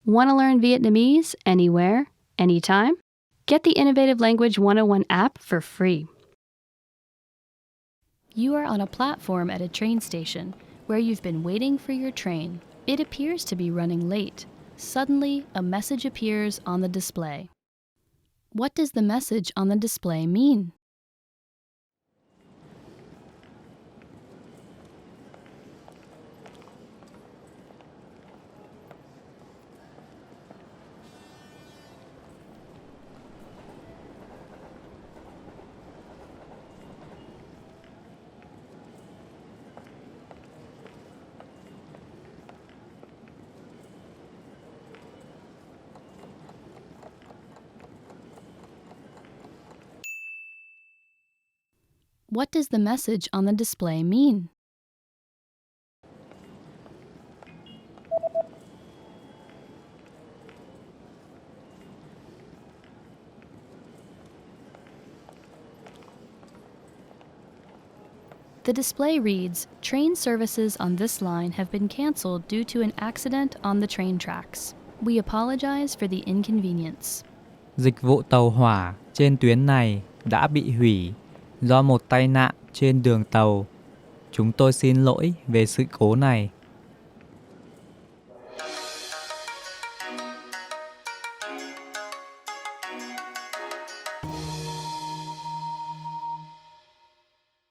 Want to learn Vietnamese anywhere, anytime? Get the Innovative Language 101 app for free. You are on a platform at a train station where you've been waiting for your train. It appears to be running late. Suddenly, a message appears on the display. What does the message on the display mean? What does the message on the display mean? The display reads, "Train services on this line have been canceled due to an accident on the train tracks. We apologize for the inconvenience." Dịch vụ tàu hỏa trên tuyến này đã bị hủy do một tai nạn trên đường tàu. Chúng tôi xin lỗi về sự cố này.